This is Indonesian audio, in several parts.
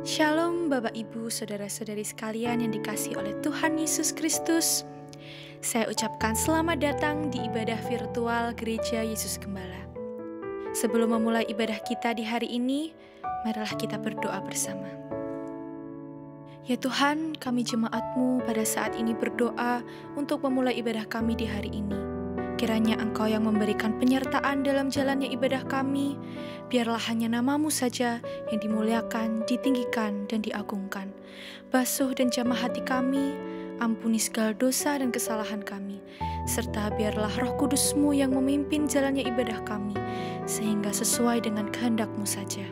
Shalom Bapak Ibu, Saudara-saudari sekalian yang dikasihi oleh Tuhan Yesus Kristus. Saya ucapkan selamat datang di ibadah virtual Gereja Yesus Gembala. Sebelum memulai ibadah kita di hari ini, marilah kita berdoa bersama. Ya Tuhan, kami jemaat-Mu pada saat ini berdoa untuk memulai ibadah kami di hari ini. Kiranya Engkau yang memberikan penyertaan dalam jalannya ibadah kami, biarlah hanya nama-Mu saja yang dimuliakan, ditinggikan, dan diagungkan. Basuh dan jamah hati kami, ampuni segala dosa dan kesalahan kami, serta biarlah Roh Kudus-Mu yang memimpin jalannya ibadah kami, sehingga sesuai dengan kehendak-Mu saja.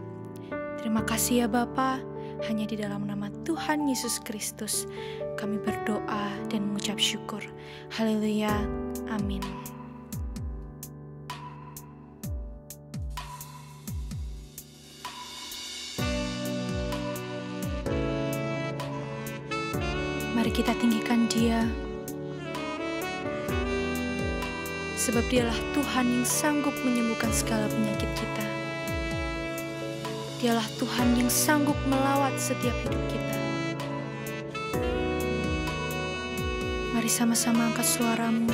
Terima kasih ya Bapa, hanya di dalam nama Tuhan Yesus Kristus kami berdoa dan mengucap syukur. Haleluya, amin. Mari kita tinggikan Dia, sebab Dialah Tuhan yang sanggup menyembuhkan segala penyakit kita. Dialah Tuhan yang sanggup melawat setiap hidup kita. Mari sama-sama angkat suaramu.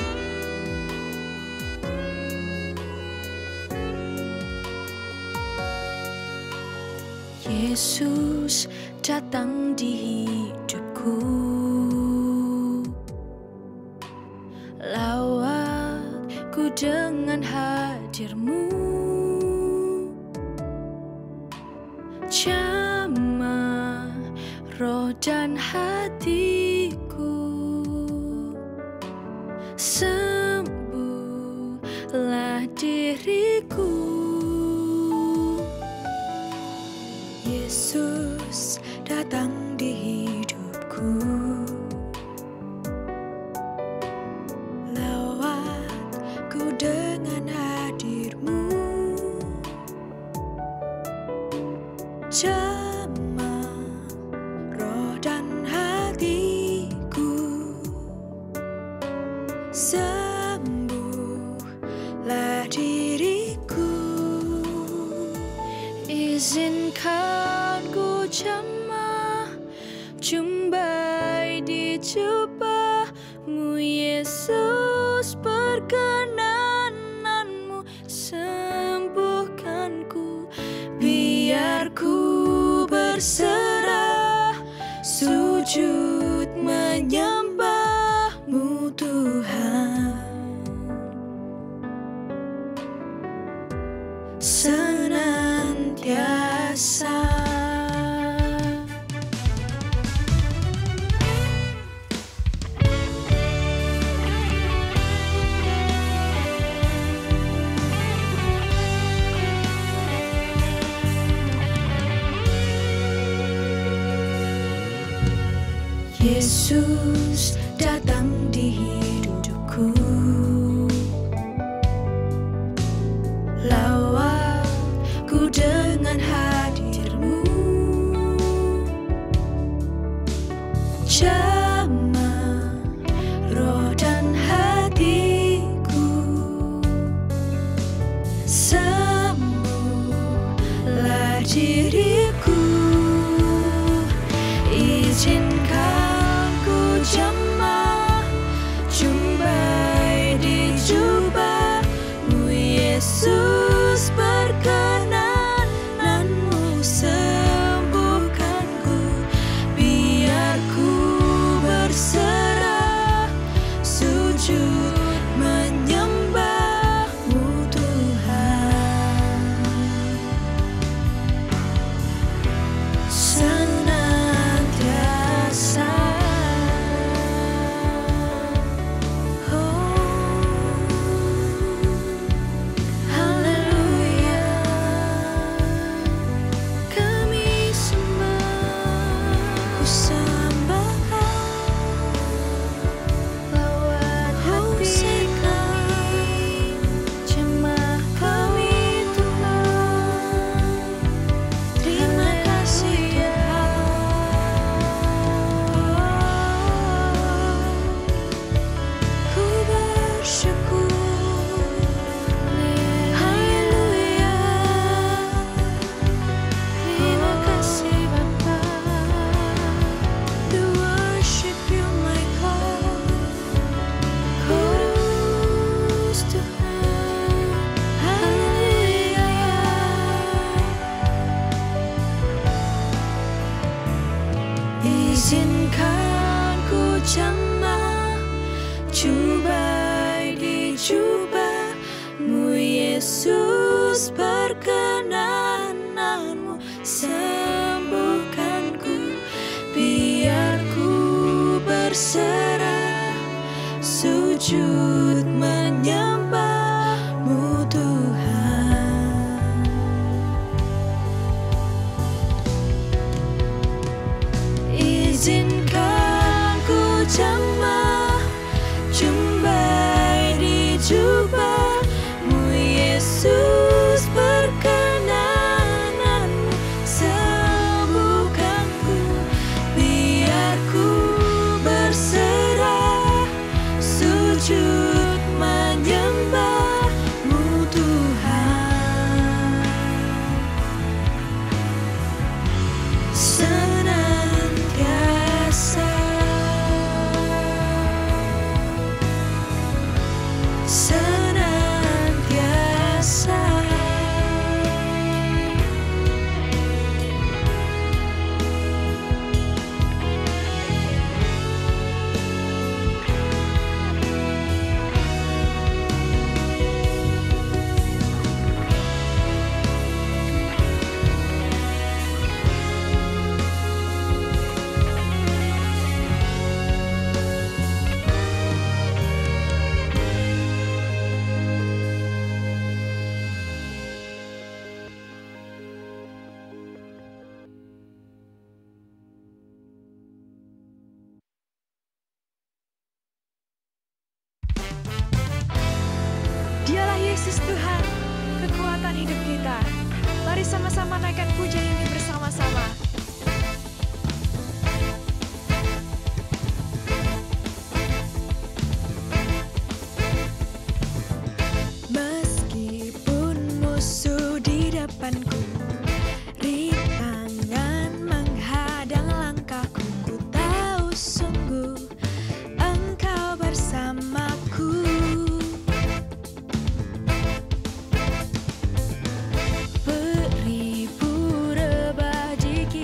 Yesus datang di hidupku, lawatku dengan hadir-Mu, jamah roh dan hatiku, sembuhlah diriku. Yesus datang di hidupku, lawatku dengan hadir-Mu, jamah roh dan hatiku, sembuhlah diriku. Izinkan ku jamah jumpai di jubah-Mu, Yesus, perkenanan-Mu sembuhkanku, biar ku berserah sujud menyembah-Mu Tuhan, senantiasa. Yesus datang di hidupku, lawatku dengan hadir-Mu, jamah roh dan hatiku, sembuhlah diriku. Izinkan ku jamah berserah, sujud menyembah-Mu Tuhan. Izinkan ku jamah jumbai di jubah-Mu Yesus, perkenanan-Mu sembuhkanku, biar ku berserah, sujud menyembah-Mu Tuhan. Senantiasa, senantiasa. Dialah Yesus Tuhan, kekuatan hidup kita. Mari sama-sama naikkan pujian ini bersama-sama. Meskipun musuh di depanku, rintangan menghadang langkahku, ku tahu sungguh Engkau bersamaku. Beribu rebah jika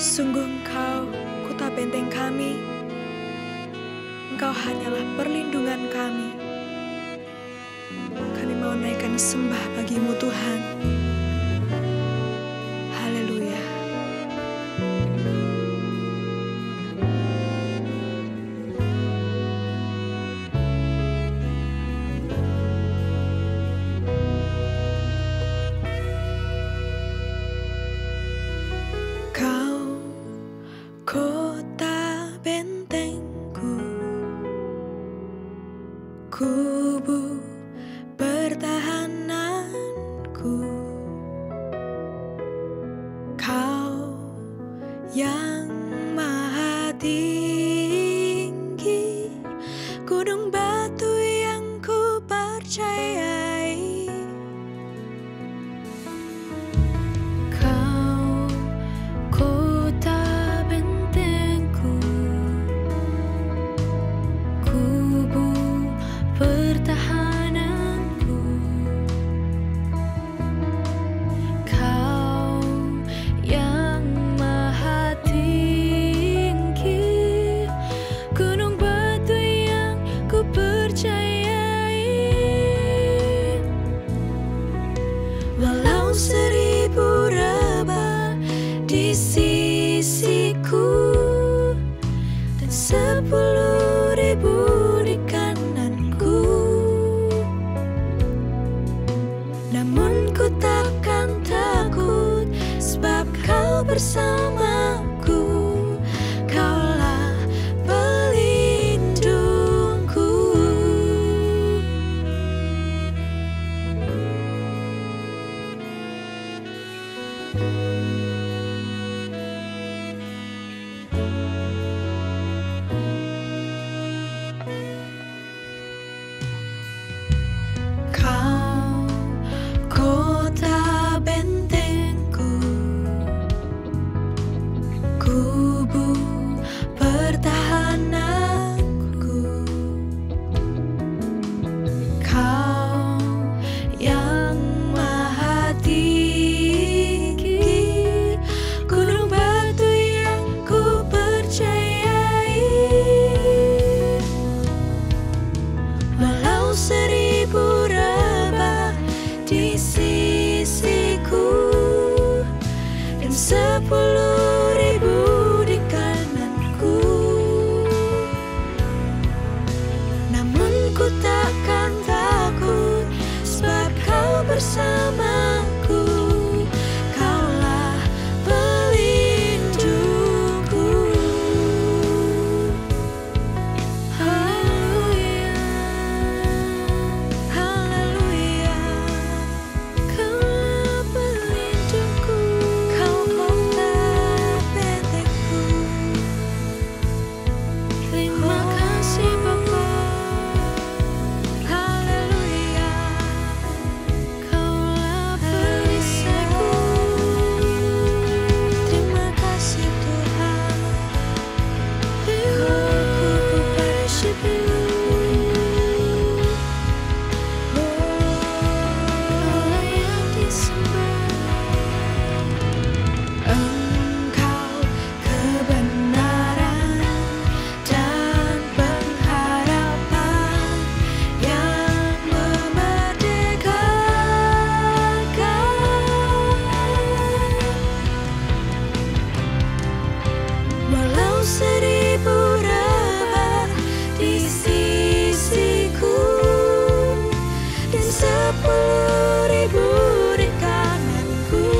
Sungguh Engkau, kota benteng kami. Engkau hanyalah perlindungan kami. Kami mau naikkan sembah bagi-Mu Tuhan. Haleluya. Kau kota bentengku, kubu pertahananku. Kau yang maha tinggi, gunung batu yang ku percayai. Kau kota bentengku, kubu pertahananku. Kau yang maha tinggi, gunung batu yang ku percayai. Walau 1000 rebah di sisiku dan 10.000 di kananku, namun ku takkan takut, sebab Kau bersamaku. Kaulah pelindungku. Kau kota bentengku, kubu pertahananku. Kau yang maha tinggi, gunung batu yang ku percayai. Walau 1000 rebah di sisiku dan 10.000 di kananku, namun ku takkan takut, sebab Kau bersamaku. Kaulah pelindungku. Haleluya, haleluya. Kaulah pelindungku. Kau kota bentengku. Terima kasih Bapa. Haleluya. Kaulah perisaiku. Terima kasih Tuhan. Ku worship-Mu. Kaulah yang disembah. Engkau kebenaran dan pengharapan yang memerdekakan. Walau 1000 rebah di sisiku dan 10.000 di kananku,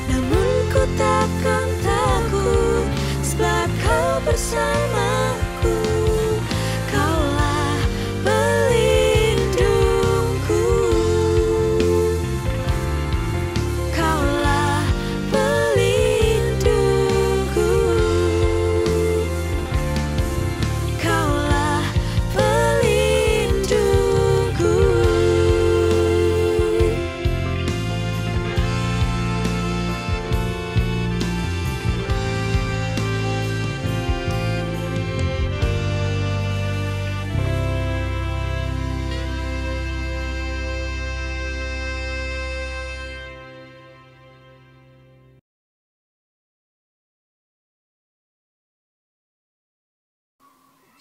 namun ku takkan takut, sebab Kau bersamaku. Kaulah pelindungku. Kaulah pelindungku. Kaulah pelindungku.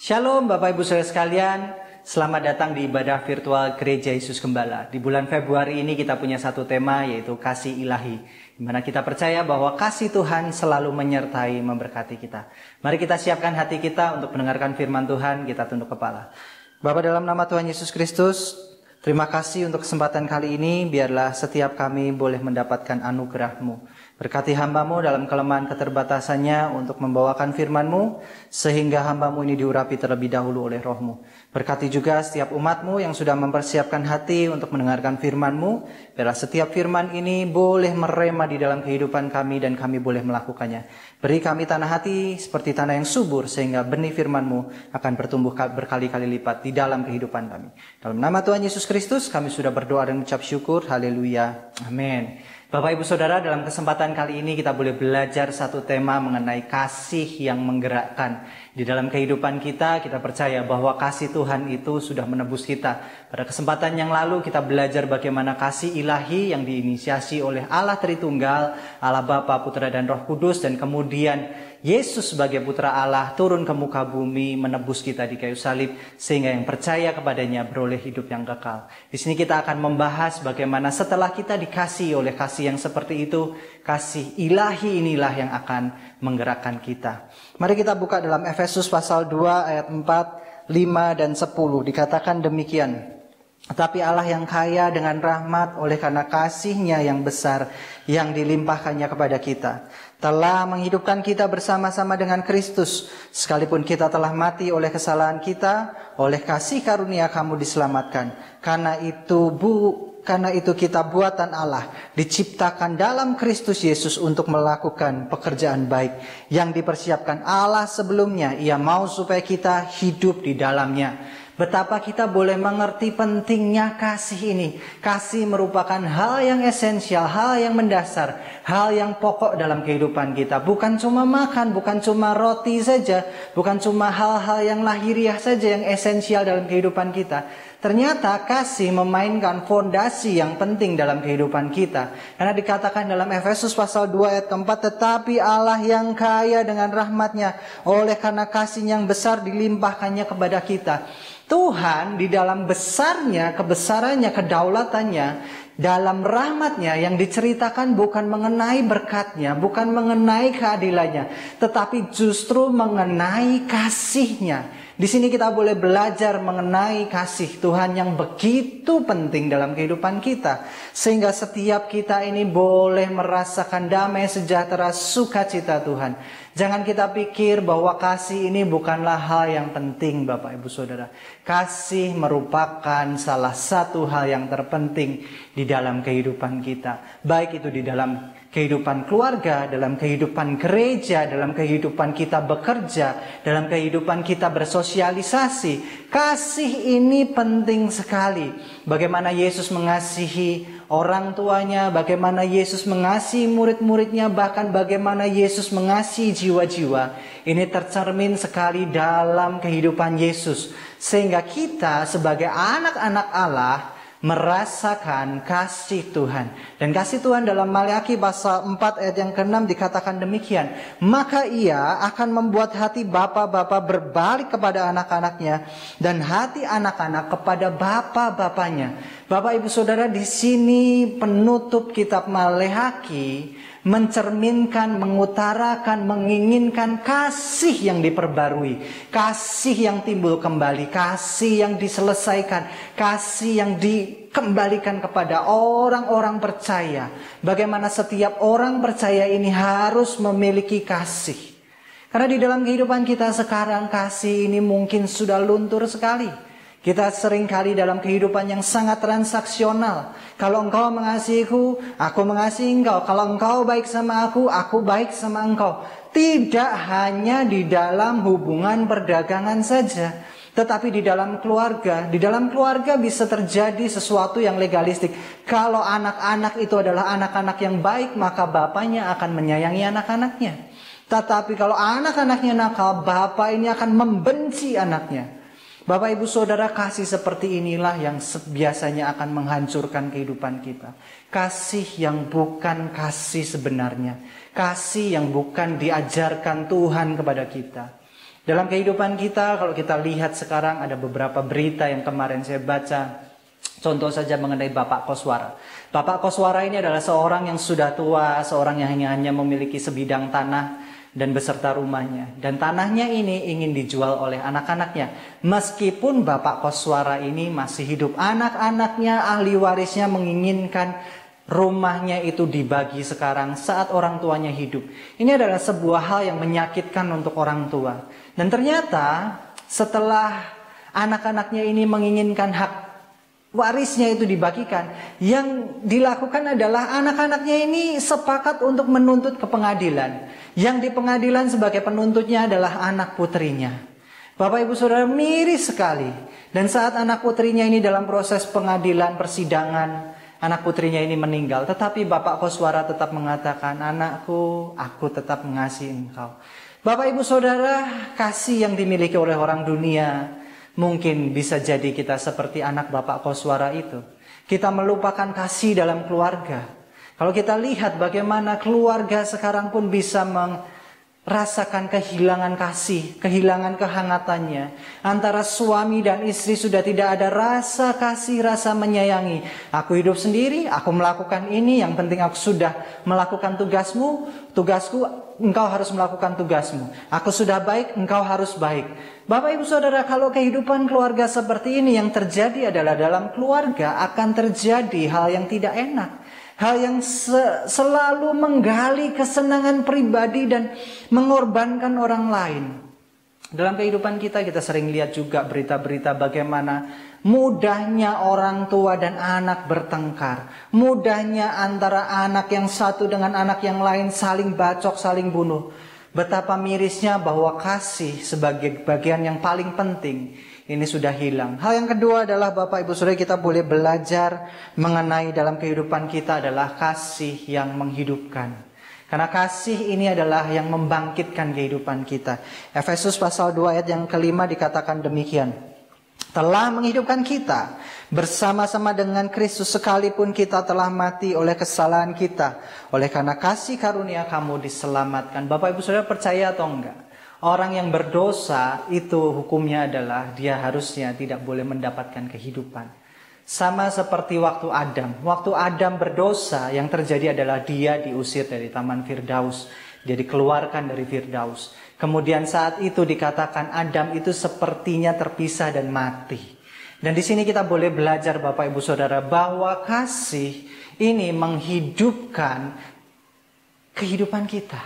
Shalom Bapak Ibu Saudara sekalian, selamat datang di ibadah virtual Gereja Yesus Gembala. Di bulan Februari ini kita punya satu tema, yaitu kasih ilahi, di mana kita percaya bahwa kasih Tuhan selalu menyertai memberkati kita. Mari kita siapkan hati kita untuk mendengarkan firman Tuhan. Kita tunduk kepala. Bapa, dalam nama Tuhan Yesus Kristus, terima kasih untuk kesempatan kali ini. Biarlah setiap kami boleh mendapatkan anugerah-Mu. Berkati hamba-Mu dalam kelemahan keterbatasannya untuk membawakan firman-Mu, sehingga hamba-Mu ini diurapi terlebih dahulu oleh Roh-Mu. Berkati juga setiap umat-Mu yang sudah mempersiapkan hati untuk mendengarkan firman-Mu. Biarlah setiap firman ini boleh merema di dalam kehidupan kami dan kami boleh melakukannya. Beri kami tanah hati seperti tanah yang subur, sehingga benih firman-Mu akan bertumbuh berkali-kali lipat di dalam kehidupan kami. Dalam nama Tuhan Yesus Kristus kami sudah berdoa dan mengucap syukur. Haleluya. Amin. Bapak Ibu Saudara, dalam kesempatan kali ini kita boleh belajar satu tema mengenai kasih yang menggerakkan. Di dalam kehidupan kita percaya bahwa kasih Tuhan itu sudah menebus kita. Pada kesempatan yang lalu kita belajar bagaimana kasih ilahi yang diinisiasi oleh Allah Tritunggal, Allah Bapa, Putra dan Roh Kudus, dan kemudian Yesus sebagai Putra Allah turun ke muka bumi menebus kita di kayu salib, sehingga yang percaya kepadanya beroleh hidup yang kekal. Di sini kita akan membahas bagaimana setelah kita dikasihi oleh kasih yang seperti itu, kasih ilahi inilah yang akan menggerakkan kita. Mari kita buka dalam Efesus pasal 2 ayat 4, 5 dan 10. Dikatakan demikian. Tetapi Allah yang kaya dengan rahmat oleh karena kasih-Nya yang besar yang dilimpahkannya kepada kita, telah menghidupkan kita bersama-sama dengan Kristus, sekalipun kita telah mati oleh kesalahan kita, oleh kasih karunia kamu diselamatkan. Karena itu kita buatan Allah, diciptakan dalam Kristus Yesus untuk melakukan pekerjaan baik yang dipersiapkan Allah sebelumnya. Ia mau supaya kita hidup di dalamnya. Betapa kita boleh mengerti pentingnya kasih ini. Kasih merupakan hal yang esensial, hal yang mendasar, hal yang pokok dalam kehidupan kita. Bukan cuma makan, bukan cuma roti saja, bukan cuma hal-hal yang lahiriah saja yang esensial dalam kehidupan kita. Ternyata kasih memainkan fondasi yang penting dalam kehidupan kita. Karena dikatakan dalam Efesus pasal 2 ayat keempat, tetapi Allah yang kaya dengan rahmat-Nya, oleh karena kasih yang besar dilimpahkannya kepada kita. Tuhan di dalam besarnya, kebesarannya, kedaulatannya, dalam rahmat-Nya yang diceritakan bukan mengenai berkat-Nya, bukan mengenai keadilannya, tetapi justru mengenai kasih-Nya. Di sini kita boleh belajar mengenai kasih Tuhan yang begitu penting dalam kehidupan kita, sehingga setiap kita ini boleh merasakan damai, sejahtera, sukacita Tuhan. Jangan kita pikir bahwa kasih ini bukanlah hal yang penting, Bapak Ibu Saudara. Kasih merupakan salah satu hal yang terpenting di dalam kehidupan kita. Baik itu di dalam kehidupan keluarga, dalam kehidupan gereja, dalam kehidupan kita bekerja, dalam kehidupan kita bersosialisasi. Kasih ini penting sekali. Bagaimana Yesus mengasihi orang tuanya, bagaimana Yesus mengasihi murid-muridnya, bahkan bagaimana Yesus mengasihi jiwa-jiwa. Ini tercermin sekali dalam kehidupan Yesus. Sehingga kita sebagai anak-anak Allah merasakan kasih Tuhan. Dan kasih Tuhan dalam Maleakhi pasal 4 ayat yang ke-6 dikatakan demikian. Maka Ia akan membuat hati bapa-bapa berbalik kepada anak-anaknya, dan hati anak-anak kepada bapa-bapanya. Bapak Ibu Saudara, di sini penutup kitab Maleakhi mencerminkan, mengutarakan, menginginkan kasih yang diperbarui, kasih yang timbul kembali, kasih yang diselesaikan, kasih yang dikembalikan kepada orang-orang percaya. Bagaimana setiap orang percaya ini harus memiliki kasih. Karena di dalam kehidupan kita sekarang kasih ini mungkin sudah luntur sekali. Kita seringkali dalam kehidupan yang sangat transaksional. Kalau engkau mengasihiku, aku mengasihi engkau. Kalau engkau baik sama aku baik sama engkau. Tidak hanya di dalam hubungan perdagangan saja, tetapi di dalam keluarga. Di dalam keluarga bisa terjadi sesuatu yang legalistik. Kalau anak-anak itu adalah anak-anak yang baik, maka bapaknya akan menyayangi anak-anaknya. Tetapi kalau anak-anaknya nakal, bapak ini akan membenci anaknya. Bapak Ibu Saudara, kasih seperti inilah yang biasanya akan menghancurkan kehidupan kita. Kasih yang bukan kasih sebenarnya. Kasih yang bukan diajarkan Tuhan kepada kita. Dalam kehidupan kita, kalau kita lihat sekarang ada beberapa berita yang kemarin saya baca. Contoh saja mengenai Bapak Koswara. Bapak Koswara ini adalah seorang yang sudah tua, seorang yang hanya memiliki sebidang tanah dan beserta rumahnya. Dan tanahnya ini ingin dijual oleh anak-anaknya. Meskipun Bapak Koswara ini masih hidup, anak-anaknya, ahli warisnya menginginkan rumahnya itu dibagi sekarang saat orang tuanya hidup. Ini adalah sebuah hal yang menyakitkan untuk orang tua. Dan ternyata setelah anak-anaknya ini menginginkan hak warisnya itu dibagikan, yang dilakukan adalah anak-anaknya ini sepakat untuk menuntut ke pengadilan. Yang di pengadilan sebagai penuntutnya adalah anak putrinya. Bapak Ibu Saudara, miris sekali. Dan saat anak putrinya ini dalam proses pengadilan, persidangan, anak putrinya ini meninggal. Tetapi Bapak Koswara tetap mengatakan, anakku, aku tetap mengasihi engkau. Bapak Ibu Saudara, kasih yang dimiliki oleh orang dunia mungkin bisa jadi kita seperti anak Bapak Koswara itu. Kita melupakan kasih dalam keluarga. Kalau kita lihat bagaimana keluarga sekarang pun bisa merasakan kehilangan kasih, kehilangan kehangatannya. Antara suami dan istri sudah tidak ada rasa kasih, rasa menyayangi. Aku hidup sendiri, aku melakukan ini, yang penting aku sudah melakukan tugasku, engkau harus melakukan tugasmu. Aku sudah baik, engkau harus baik. Bapak Ibu Saudara, kalau kehidupan keluarga seperti ini, yang terjadi adalah dalam keluarga akan terjadi hal yang tidak enak. Hal yang selalu menggali kesenangan pribadi dan mengorbankan orang lain. Dalam kehidupan kita sering lihat juga berita-berita bagaimana mudahnya orang tua dan anak bertengkar. Mudahnya antara anak yang satu dengan anak yang lain saling bacok, saling bunuh. Betapa mirisnya bahwa kasih sebagai bagian yang paling penting ini sudah hilang. Hal yang kedua adalah Bapak Ibu Saudara, kita boleh belajar mengenai dalam kehidupan kita adalah kasih yang menghidupkan. Karena kasih ini adalah yang membangkitkan kehidupan kita. Efesus pasal 2 ayat yang kelima dikatakan demikian. Telah menghidupkan kita bersama-sama dengan Kristus sekalipun kita telah mati oleh kesalahan kita. Oleh karena kasih karunia kamu diselamatkan. Bapak Ibu Saudara, percaya atau enggak? Orang yang berdosa itu hukumnya adalah dia harusnya tidak boleh mendapatkan kehidupan. Sama seperti waktu Adam. Waktu Adam berdosa, yang terjadi adalah dia diusir dari Taman Firdaus. Dia dikeluarkan dari Firdaus. Kemudian saat itu dikatakan Adam itu sepertinya terpisah dan mati. Dan di sini kita boleh belajar Bapak Ibu Saudara bahwa kasih ini menghidupkan kehidupan kita.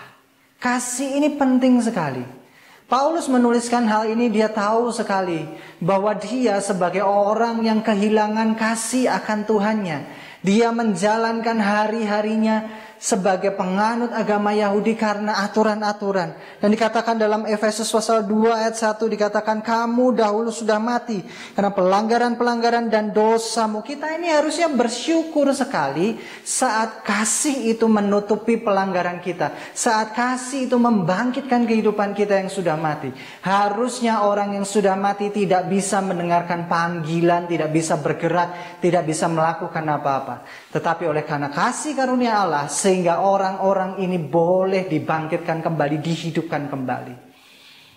Kasih ini penting sekali. Paulus menuliskan hal ini, dia tahu sekali bahwa dia sebagai orang yang kehilangan kasih akan Tuhannya. Dia menjalankan hari-harinya sebagai penganut agama Yahudi karena aturan-aturan. Dan dikatakan dalam Efesus pasal 2 ayat 1 dikatakan kamu dahulu sudah mati karena pelanggaran-pelanggaran dan dosamu. Kita ini harusnya bersyukur sekali saat kasih itu menutupi pelanggaran kita. Saat kasih itu membangkitkan kehidupan kita yang sudah mati. Harusnya orang yang sudah mati tidak bisa mendengarkan panggilan, tidak bisa bergerak, tidak bisa melakukan apa-apa. Tetapi oleh karena kasih karunia Allah, sehingga orang-orang ini boleh dibangkitkan kembali, dihidupkan kembali.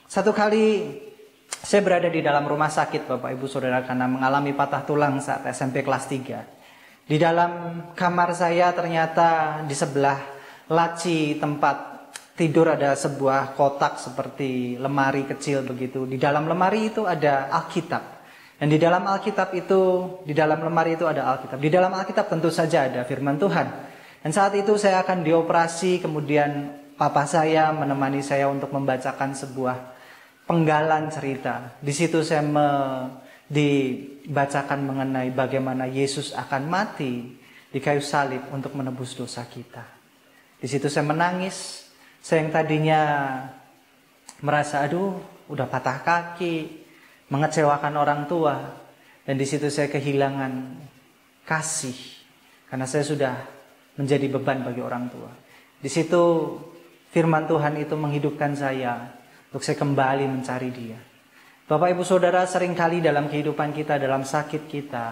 Satu kali saya berada di dalam rumah sakit Bapak Ibu Saudara karena mengalami patah tulang saat SMP kelas 3. Di dalam kamar saya ternyata di sebelah laci tempat tidur ada sebuah kotak seperti lemari kecil begitu. Di dalam lemari itu ada Alkitab. Dan di dalam Alkitab itu, di dalam lemari itu ada Alkitab. Di dalam Alkitab tentu saja ada firman Tuhan. Dan saat itu saya akan dioperasi, kemudian papa saya menemani saya untuk membacakan sebuah penggalan cerita. Di situ saya dibacakan mengenai bagaimana Yesus akan mati di kayu salib untuk menebus dosa kita. Di situ saya menangis. Saya yang tadinya merasa aduh udah patah kaki, mengecewakan orang tua, dan di situ saya kehilangan kasih karena saya sudah menjadi beban bagi orang tua. Di situ firman Tuhan itu menghidupkan saya untuk saya kembali mencari Dia. Bapak Ibu Saudara, seringkali dalam kehidupan kita, dalam sakit kita,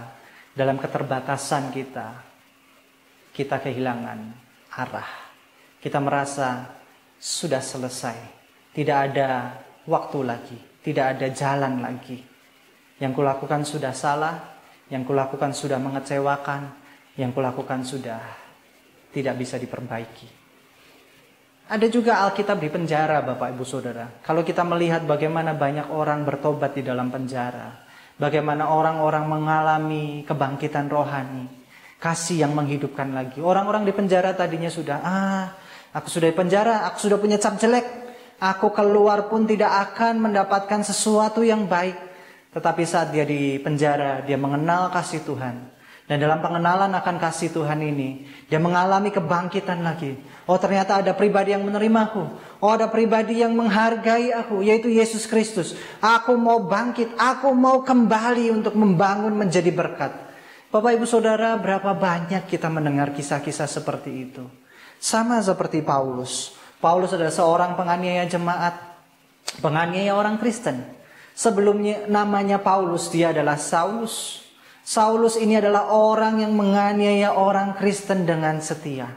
dalam keterbatasan kita kehilangan arah. Kita merasa sudah selesai, tidak ada waktu lagi, tidak ada jalan lagi. Yang kulakukan sudah salah, yang kulakukan sudah mengecewakan, yang kulakukan sudah tidak bisa diperbaiki. Ada juga Alkitab di penjara, Bapak Ibu Saudara. Kalau kita melihat bagaimana banyak orang bertobat di dalam penjara, bagaimana orang-orang mengalami kebangkitan rohani, kasih yang menghidupkan lagi. Orang-orang di penjara tadinya sudah, aku sudah di penjara, aku sudah punya cap jelek, aku keluar pun tidak akan mendapatkan sesuatu yang baik. Tetapi saat dia di penjara, dia mengenal kasih Tuhan. Dan dalam pengenalan akan kasih Tuhan ini, dia mengalami kebangkitan lagi. Oh, ternyata ada pribadi yang menerimaku. Oh, ada pribadi yang menghargai aku, yaitu Yesus Kristus. Aku mau bangkit, aku mau kembali untuk membangun menjadi berkat. Bapak Ibu Saudara, berapa banyak kita mendengar kisah-kisah seperti itu. Sama seperti Paulus. Paulus adalah seorang penganiaya jemaat, penganiaya orang Kristen. Sebelumnya namanya Paulus, dia adalah Saulus. Saulus ini adalah orang yang menganiaya orang Kristen dengan setia.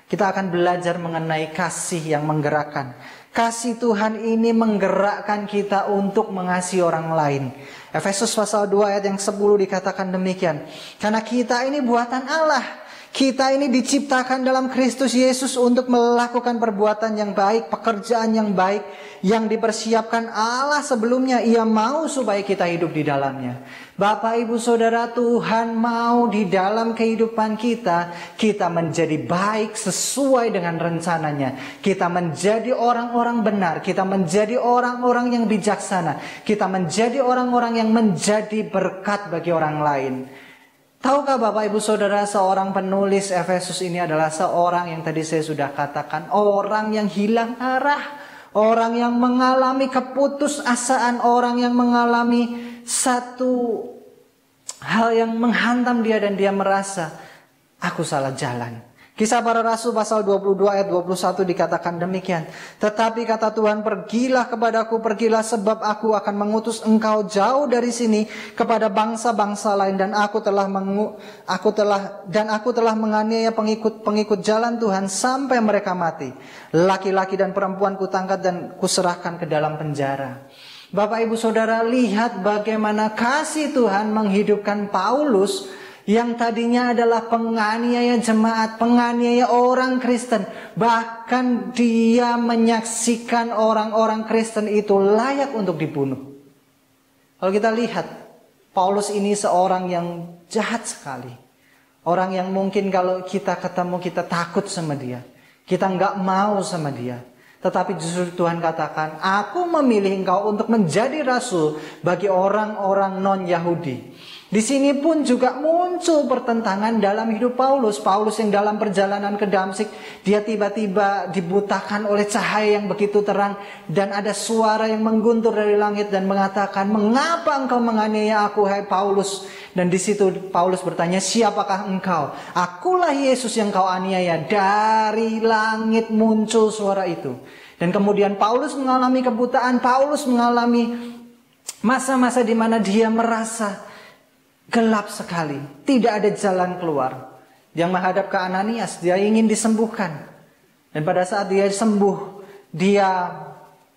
Kita akan belajar mengenai kasih yang menggerakkan. Kasih Tuhan ini menggerakkan kita untuk mengasihi orang lain. Efesus pasal 2 ayat yang 10 dikatakan demikian. Karena kita ini buatan Allah. Kita ini diciptakan dalam Kristus Yesus untuk melakukan perbuatan yang baik, pekerjaan yang baik, yang dipersiapkan Allah sebelumnya. Ia mau supaya kita hidup di dalamnya. Bapak Ibu Saudara, Tuhan mau di dalam kehidupan kita menjadi baik sesuai dengan rencananya. Kita menjadi orang-orang benar, kita menjadi orang-orang yang bijaksana, kita menjadi orang-orang yang menjadi berkat bagi orang lain. Tahukah Bapak Ibu Saudara, seorang penulis Efesus ini adalah seorang yang tadi saya sudah katakan, orang yang hilang arah, orang yang mengalami keputusasaan, orang yang mengalami satu hal yang menghantam dia dan dia merasa, aku salah jalan. Kisah Para Rasul pasal 22 ayat 21 dikatakan demikian. Tetapi kata Tuhan, pergilah kepadaku, pergilah sebab aku akan mengutus engkau jauh dari sini kepada bangsa-bangsa lain, dan aku telah menganiaya pengikut jalan Tuhan sampai mereka mati. Laki-laki dan perempuan kutangkat dan kuserahkan ke dalam penjara. Bapak Ibu Saudara, lihat bagaimana kasih Tuhan menghidupkan Paulus yang tadinya adalah penganiaya jemaat, penganiaya orang Kristen. Bahkan dia menyaksikan orang-orang Kristen itu layak untuk dibunuh. Kalau kita lihat, Paulus ini seorang yang jahat sekali. Orang yang mungkin kalau kita ketemu, kita takut sama dia. Kita nggak mau sama dia. Tetapi justru Tuhan katakan, aku memilih engkau untuk menjadi rasul bagi orang-orang non-Yahudi. Di sini pun juga muncul pertentangan dalam hidup Paulus. Paulus yang dalam perjalanan ke Damsyik, dia tiba-tiba dibutakan oleh cahaya yang begitu terang. Dan ada suara yang mengguntur dari langit dan mengatakan, mengapa engkau menganiaya aku, hai Paulus? Dan di situ Paulus bertanya, siapakah engkau? Akulah Yesus yang kau aniaya. Dari langit muncul suara itu. Dan kemudian Paulus mengalami kebutaan. Paulus mengalami masa-masa di mana dia merasa gelap sekali, tidak ada jalan keluar. Dia menghadap ke Ananias, dia ingin disembuhkan. Dan pada saat dia sembuh, dia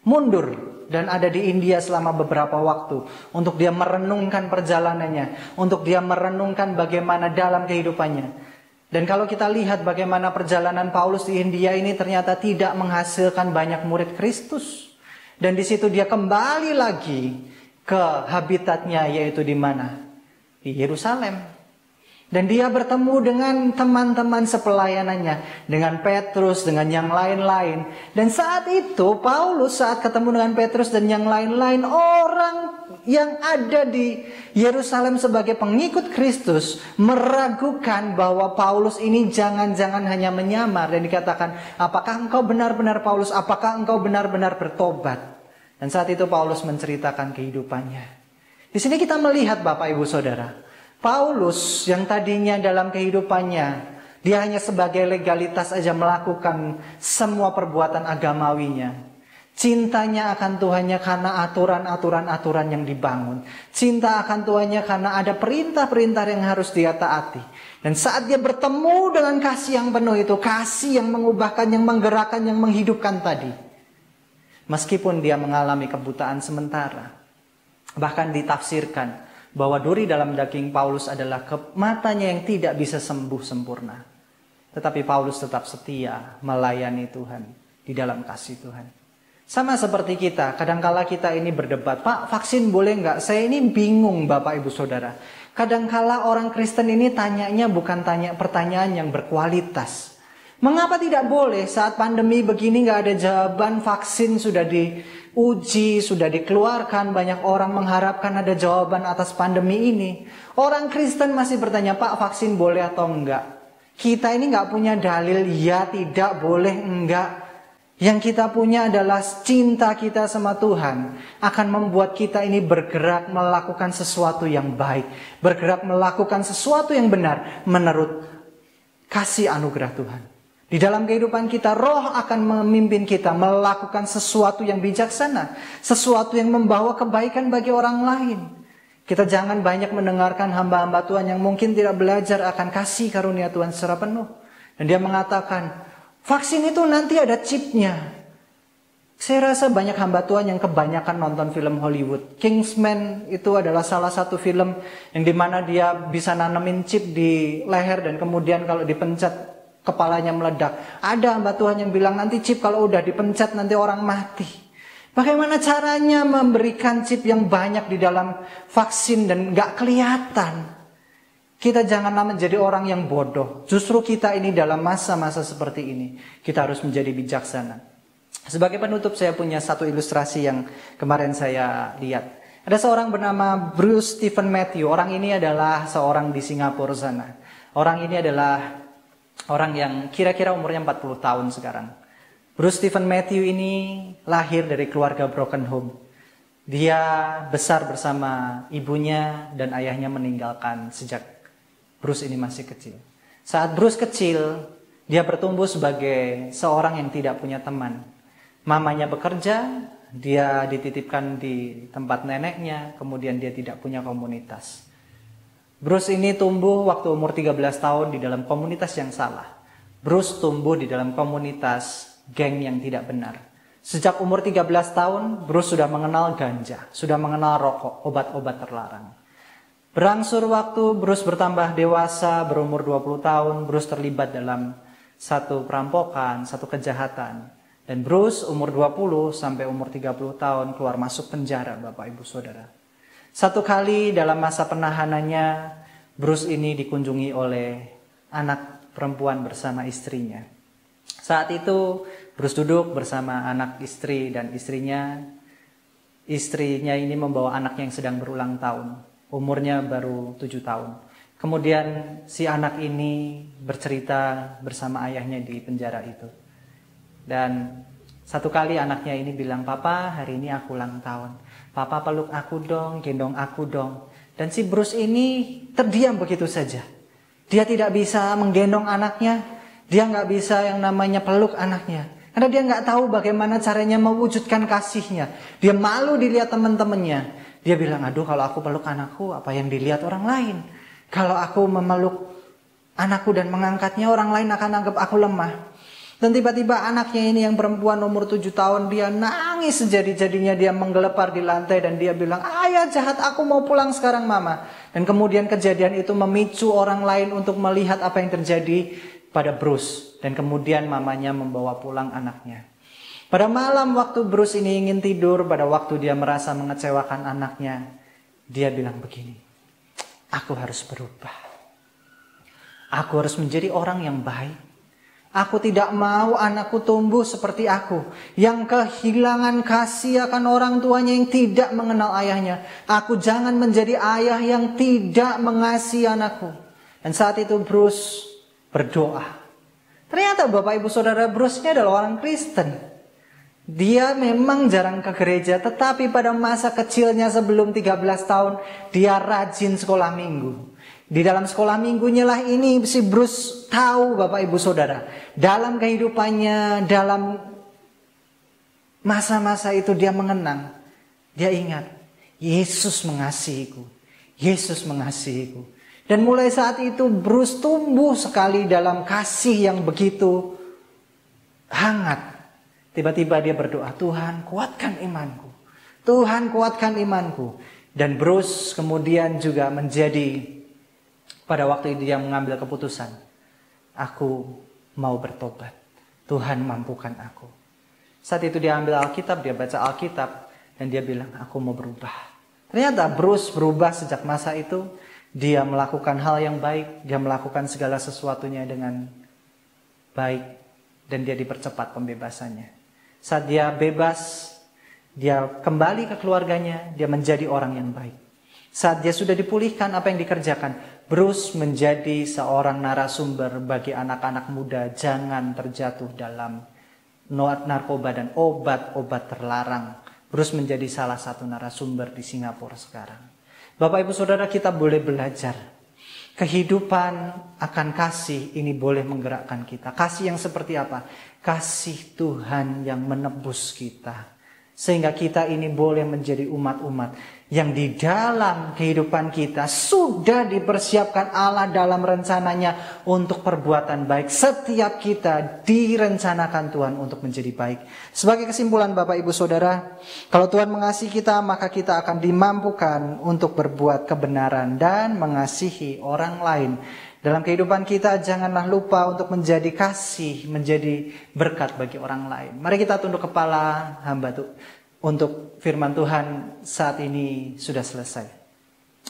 mundur dan ada di India selama beberapa waktu untuk dia merenungkan perjalanannya, untuk dia merenungkan bagaimana dalam kehidupannya. Dan kalau kita lihat bagaimana perjalanan Paulus di India ini ternyata tidak menghasilkan banyak murid Kristus. Dan di situ dia kembali lagi ke habitatnya, yaitu di mana? Di Yerusalem. Dan dia bertemu dengan teman-teman sepelayanannya, dengan Petrus, dengan yang lain-lain. Dan saat itu Paulus saat ketemu dengan Petrus dan yang lain-lain, orang yang ada di Yerusalem sebagai pengikut Kristus meragukan bahwa Paulus ini jangan-jangan hanya menyamar. Dan dikatakan, apakah engkau benar-benar Paulus? Apakah engkau benar-benar bertobat? Dan saat itu Paulus menceritakan kehidupannya. Di sini kita melihat Bapak Ibu Saudara, Paulus yang tadinya dalam kehidupannya dia hanya sebagai legalitas aja melakukan semua perbuatan agamawinya. Cintanya akan Tuhannya karena aturan-aturan yang dibangun. Cinta akan Tuhannya karena ada perintah-perintah yang harus dia taati. Dan saat dia bertemu dengan kasih yang penuh itu, kasih yang mengubahkan, yang menggerakkan, yang menghidupkan tadi, Meskipun dia mengalami kebutaan sementara. Bahkan ditafsirkan bahwa duri dalam daging Paulus adalah matanya yang tidak bisa sembuh sempurna. Tetapi Paulus tetap setia melayani Tuhan di dalam kasih Tuhan. Sama seperti kita, kadangkala kita ini berdebat, Pak, vaksin boleh nggak? Saya ini bingung Bapak Ibu Saudara. Kadangkala orang Kristen ini tanyanya bukan pertanyaan yang berkualitas. Mengapa tidak boleh saat pandemi begini nggak ada jawaban, vaksin sudah diuji, sudah dikeluarkan, banyak orang mengharapkan ada jawaban atas pandemi ini. Orang Kristen masih bertanya, Pak, vaksin boleh atau enggak? Kita ini nggak punya dalil, ya tidak boleh, enggak. Yang kita punya adalah cinta kita sama Tuhan akan membuat kita ini bergerak melakukan sesuatu yang baik. Bergerak melakukan sesuatu yang benar menurut kasih anugerah Tuhan. Di dalam kehidupan kita, Roh akan memimpin kita melakukan sesuatu yang bijaksana. Sesuatu yang membawa kebaikan bagi orang lain. Kita jangan banyak mendengarkan hamba-hamba Tuhan yang mungkin tidak belajar akan kasih karunia Tuhan secara penuh. Dan dia mengatakan, vaksin itu nanti ada chipnya. Saya rasa banyak hamba Tuhan yang kebanyakan nonton film Hollywood. Kingsman itu adalah salah satu film yang dimana dia bisa nanamin chip di leher dan kemudian kalau dipencet kepalanya meledak. Ada hamba Tuhan yang bilang nanti chip kalau udah dipencet nanti orang mati. Bagaimana caranya memberikan chip yang banyak di dalam vaksin dan gak kelihatan? Kita janganlah menjadi orang yang bodoh. Justru kita ini dalam masa-masa seperti ini, kita harus menjadi bijaksana. Sebagai penutup saya punya satu ilustrasi yang kemarin saya lihat. Ada seorang bernama Bruce Stephen Matthew. Orang ini adalah seorang di Singapura sana. Orang ini adalah orang yang kira-kira umurnya 40 tahun sekarang. Bruce Stephen Matthew ini lahir dari keluarga broken home. Dia besar bersama ibunya dan ayahnya meninggalkan sejak Bruce ini masih kecil. Saat Bruce kecil, dia bertumbuh sebagai seorang yang tidak punya teman. Mamanya bekerja, dia dititipkan di tempat neneknya, kemudian dia tidak punya komunitas. Bruce ini tumbuh waktu umur 13 tahun di dalam komunitas yang salah. Bruce tumbuh di dalam komunitas geng yang tidak benar. Sejak umur 13 tahun, Bruce sudah mengenal ganja, sudah mengenal rokok, obat-obat terlarang. Berangsur waktu, Bruce bertambah dewasa, berumur 20 tahun, Bruce terlibat dalam satu perampokan, satu kejahatan. Dan Bruce umur 20 sampai umur 30 tahun keluar masuk penjara, Bapak Ibu Saudara. Satu kali dalam masa penahanannya, Bruce ini dikunjungi oleh anak perempuan bersama istrinya. Saat itu, Bruce duduk bersama anak istri dan istrinya. Istrinya ini membawa anaknya yang sedang berulang tahun. Umurnya baru 7 tahun. Kemudian si anak ini bercerita bersama ayahnya di penjara itu. Dan satu kali anaknya ini bilang, Papa hari ini aku ulang tahun. Papa peluk aku dong, gendong aku dong. Dan si Bruce ini terdiam begitu saja. Dia tidak bisa menggendong anaknya. Dia nggak bisa yang namanya peluk anaknya. Karena dia nggak tahu bagaimana caranya mewujudkan kasihnya. Dia malu dilihat teman-temannya. Dia bilang, aduh kalau aku peluk anakku, apa yang dilihat orang lain? Kalau aku memeluk anakku dan mengangkatnya, orang lain akan anggap aku lemah. Dan tiba-tiba anaknya ini yang perempuan umur 7 tahun, dia nangis sejadi-jadinya, dia menggelepar di lantai dan dia bilang, ayah jahat, aku mau pulang sekarang mama. Dan kemudian kejadian itu memicu orang lain untuk melihat apa yang terjadi pada Bruce. Dan kemudian mamanya membawa pulang anaknya. Pada malam waktu Bruce ini ingin tidur, pada waktu dia merasa mengecewakan anaknya, dia bilang begini, aku harus berubah. Aku harus menjadi orang yang baik. Aku tidak mau anakku tumbuh seperti aku, yang kehilangan kasih akan orang tuanya yang tidak mengenal ayahnya. Aku jangan menjadi ayah yang tidak mengasihi anakku. Dan saat itu Bruce berdoa. Ternyata Bapak Ibu Saudara, Bruce ini adalah orang Kristen. Dia memang jarang ke gereja, tetapi pada masa kecilnya sebelum 13 tahun, dia rajin sekolah minggu. Di dalam sekolah minggunya lah ini si Bruce tahu Bapak Ibu Saudara. Dalam kehidupannya, dalam masa-masa itu dia mengenang. Dia ingat, Yesus mengasihiku. Yesus mengasihiku. Dan mulai saat itu Bruce tumbuh sekali dalam kasih yang begitu hangat. Tiba-tiba dia berdoa, Tuhan kuatkan imanku. Tuhan kuatkan imanku. Dan Bruce kemudian juga menjadi, pada waktu itu dia mengambil keputusan, aku mau bertobat. Tuhan mampukan aku. Saat itu dia ambil Alkitab, dia baca Alkitab, dan dia bilang, aku mau berubah. Ternyata Bruce berubah sejak masa itu. Dia melakukan hal yang baik, dia melakukan segala sesuatunya dengan baik, dan dia dipercepat pembebasannya. Saat dia bebas, dia kembali ke keluarganya, dia menjadi orang yang baik. Saat dia sudah dipulihkan, apa yang dikerjakan? Bruce menjadi seorang narasumber bagi anak-anak muda, jangan terjatuh dalam narkoba dan obat-obat terlarang. Bruce menjadi salah satu narasumber di Singapura sekarang. Bapak Ibu Saudara, kita boleh belajar. Kehidupan akan kasih ini boleh menggerakkan kita. Kasih yang seperti apa? Kasih Tuhan yang menebus kita. Sehingga kita ini boleh menjadi umat-umat yang di dalam kehidupan kita sudah dipersiapkan Allah dalam rencananya untuk perbuatan baik. Setiap kita direncanakan Tuhan untuk menjadi baik. Sebagai kesimpulan Bapak Ibu Saudara, kalau Tuhan mengasihi kita, maka kita akan dimampukan untuk berbuat kebenaran dan mengasihi orang lain. Dalam kehidupan kita janganlah lupa untuk menjadi kasih, menjadi berkat bagi orang lain. Mari kita tunduk kepala hamba untuk firman Tuhan saat ini sudah selesai.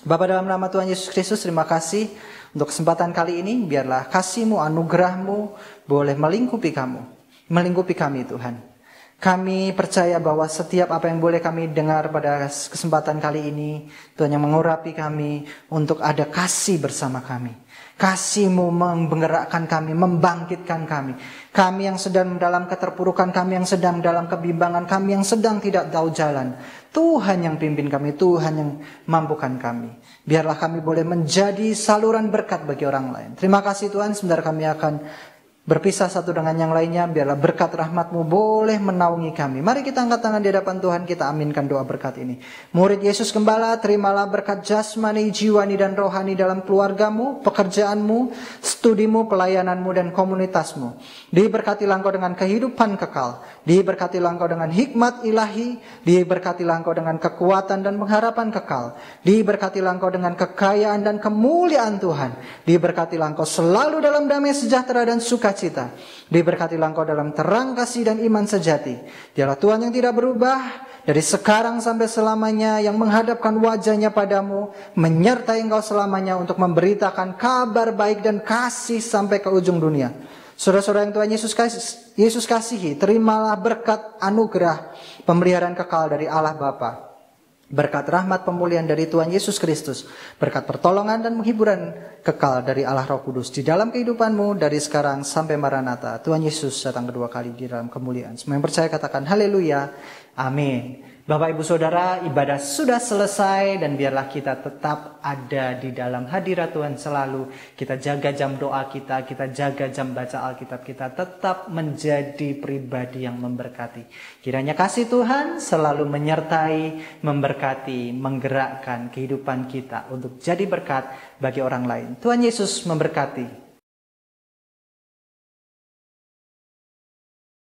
Bapa, dalam nama Tuhan Yesus Kristus, terima kasih untuk kesempatan kali ini. Biarlah kasih-Mu, anugerah-Mu boleh melingkupi kami Tuhan. Kami percaya bahwa setiap apa yang boleh kami dengar pada kesempatan kali ini, Tuhan yang mengurapi kami untuk ada kasih bersama kami. Kasih-Mu menggerakkan kami, membangkitkan kami. Kami yang sedang dalam keterpurukan, kami yang sedang dalam kebimbangan, kami yang sedang tidak tahu jalan. Tuhan yang pimpin kami, Tuhan yang mampukan kami. Biarlah kami boleh menjadi saluran berkat bagi orang lain. Terima kasih Tuhan, sebentar kami akan berpisah satu dengan yang lainnya. Biarlah berkat rahmat-Mu boleh menaungi kami. Mari kita angkat tangan di hadapan Tuhan, kita aminkan doa berkat ini. Murid Yesus Gembala, terimalah berkat jasmani, jiwani, dan rohani dalam keluarga-Mu, pekerjaan-Mu, studi-Mu, pelayanan-Mu, dan komunitas-Mu. Diberkatilah Engkau dengan kehidupan kekal. Diberkatilah Engkau dengan hikmat ilahi. Diberkatilah Engkau dengan kekuatan dan pengharapan kekal. Diberkatilah Engkau dengan kekayaan dan kemuliaan Tuhan. Diberkatilah Engkau selalu dalam damai sejahtera dan sukacita. Diberkatilah Engkau dalam terang kasih dan iman sejati. Dialah Tuhan yang tidak berubah dari sekarang sampai selamanya, yang menghadapkan wajahnya padamu, menyertai Engkau selamanya untuk memberitakan kabar baik dan kasih sampai ke ujung dunia. Saudara-saudara yang Tuhan Yesus kasihi, terimalah berkat anugerah pemeliharaan kekal dari Allah Bapa, berkat rahmat pemulihan dari Tuhan Yesus Kristus, berkat pertolongan dan penghiburan kekal dari Allah Roh Kudus di dalam kehidupanmu dari sekarang sampai Maranatha. Tuhan Yesus datang kedua kali di dalam kemuliaan. Semua yang percaya katakan haleluya, amin. Bapak Ibu Saudara, ibadah sudah selesai dan biarlah kita tetap ada di dalam hadirat Tuhan selalu. Kita jaga jam doa kita jaga jam baca Alkitab kita, tetap menjadi pribadi yang memberkati. Kiranya kasih Tuhan selalu menyertai, memberkati, menggerakkan kehidupan kita untuk jadi berkat bagi orang lain. Tuhan Yesus memberkati.